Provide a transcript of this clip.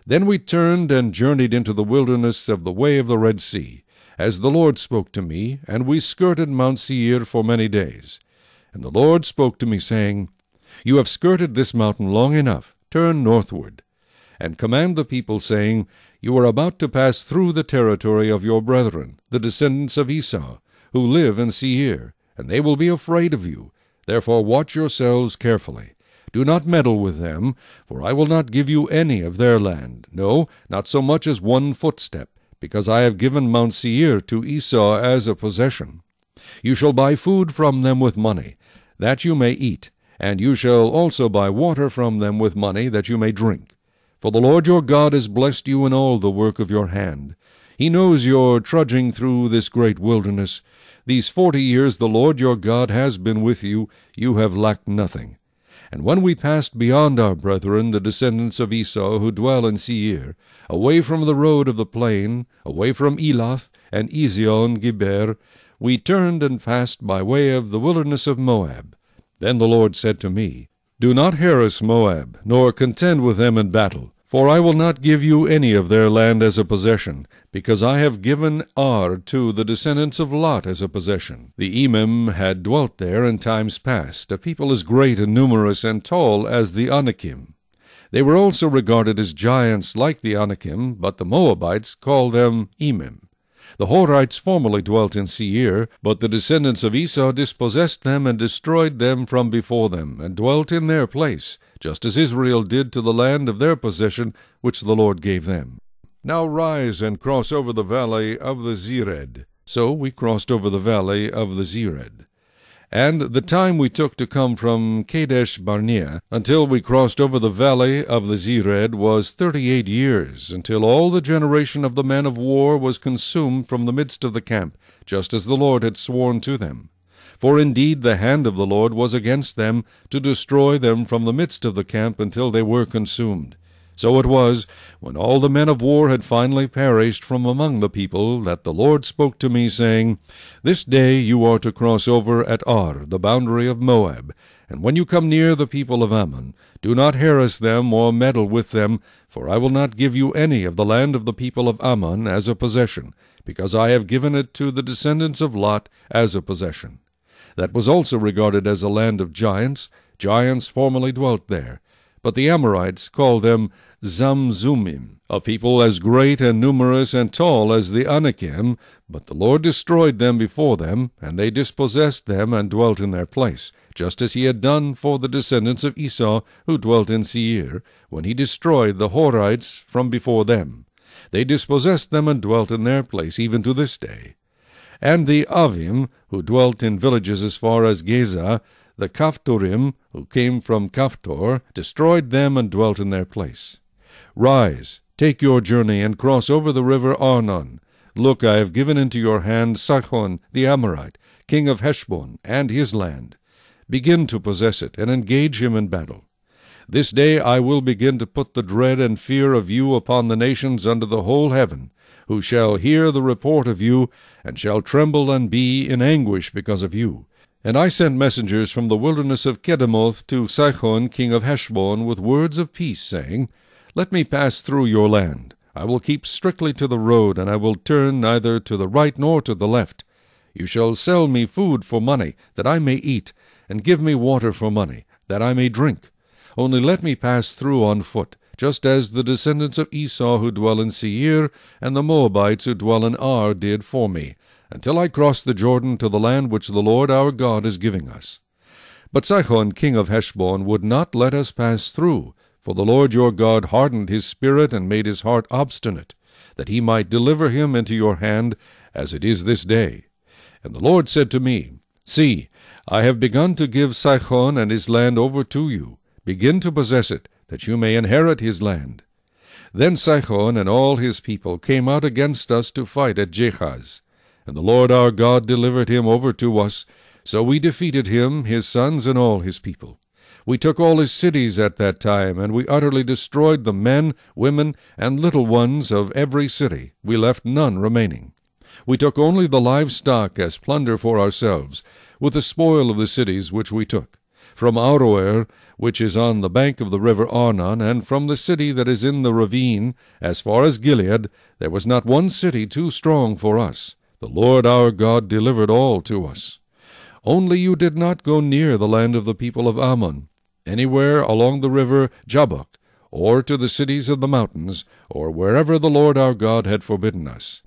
Then we turned and journeyed into the wilderness of the way of the Red Sea, as the Lord spoke to me, and we skirted Mount Seir for many days. And the Lord spoke to me, saying, You have skirted this mountain long enough, turn northward, and command the people, saying, You are about to pass through the territory of your brethren, the descendants of Esau, who live in Seir, and they will be afraid of you. Therefore watch yourselves carefully. Do not meddle with them, for I will not give you any of their land, no, not so much as 1 footstep, because I have given Mount Seir to Esau as a possession. You shall buy food from them with money, that you may eat, and you shall also buy water from them with money, that you may drink. For the Lord your God has blessed you in all the work of your hand. He knows your trudging through this great wilderness. These 40 years the Lord your God has been with you, you have lacked nothing. And when we passed beyond our brethren, the descendants of Esau, who dwell in Seir, away from the road of the plain, away from Elath and Ezion-Geber, we turned and passed by way of the wilderness of Moab. Then the Lord said to me, Do not harass Moab, nor contend with them in battle, for I will not give you any of their land as a possession, because I have given Ar to the descendants of Lot as a possession. The Emim had dwelt there in times past, a people as great and numerous and tall as the Anakim. They were also regarded as giants like the Anakim, but the Moabites called them Emim. The Horites formerly dwelt in Seir, but the descendants of Esau dispossessed them and destroyed them from before them, and dwelt in their place, just as Israel did to the land of their possession which the Lord gave them. Now rise and cross over the valley of the Zered. So we crossed over the valley of the Zered. And the time we took to come from Kadesh Barnea until we crossed over the valley of the Zered was 38 years, until all the generation of the men of war was consumed from the midst of the camp, just as the Lord had sworn to them. For indeed the hand of the Lord was against them, to destroy them from the midst of the camp until they were consumed. So it was, when all the men of war had finally perished from among the people, that the Lord spoke to me, saying, This day you are to cross over at Ar, the boundary of Moab, and when you come near the people of Ammon, do not harass them or meddle with them, for I will not give you any of the land of the people of Ammon as a possession, because I have given it to the descendants of Lot as a possession. That was also regarded as a land of giants. Giants formerly dwelt there. But the Amorites called them Zamzummim, a people as great and numerous and tall as the Anakim, but the Lord destroyed them before them, and they dispossessed them and dwelt in their place, just as he had done for the descendants of Esau who dwelt in Seir, when he destroyed the Horites from before them. They dispossessed them and dwelt in their place even to this day. And the Avim, who dwelt in villages as far as Geza, the Caphtorim, who came from Caphtor, destroyed them and dwelt in their place. Rise, take your journey, and cross over the river Arnon. Look, I have given into your hand Sihon the Amorite, king of Heshbon, and his land. Begin to possess it, and engage him in battle. This day I will begin to put the dread and fear of you upon the nations under the whole heaven, who shall hear the report of you, and shall tremble and be in anguish because of you. And I sent messengers from the wilderness of Kedemoth to Sihon king of Heshbon with words of peace, saying, Let me pass through your land. I will keep strictly to the road, and I will turn neither to the right nor to the left. You shall sell me food for money, that I may eat, and give me water for money, that I may drink. Only let me pass through on foot, just as the descendants of Esau who dwell in Seir, and the Moabites who dwell in Ar did for me, until I cross the Jordan to the land which the Lord our God is giving us. But Sihon king of Heshbon would not let us pass through, for the Lord your God hardened his spirit and made his heart obstinate, that he might deliver him into your hand, as it is this day. And the Lord said to me, See, I have begun to give Sihon and his land over to you. Begin to possess it, that you may inherit his land. Then Sihon and all his people came out against us to fight at Jehaz. And the Lord our God delivered him over to us, so we defeated him, his sons, and all his people. We took all his cities at that time, and we utterly destroyed the men, women, and little ones of every city. We left none remaining. We took only the livestock as plunder for ourselves, with the spoil of the cities which we took. From Aroer, which is on the bank of the river Arnon, and from the city that is in the ravine, as far as Gilead, there was not one city too strong for us. The Lord our God delivered all to us. Only you did not go near the land of the people of Ammon, anywhere along the river Jabbok, or to the cities of the mountains, or wherever the Lord our God had forbidden us.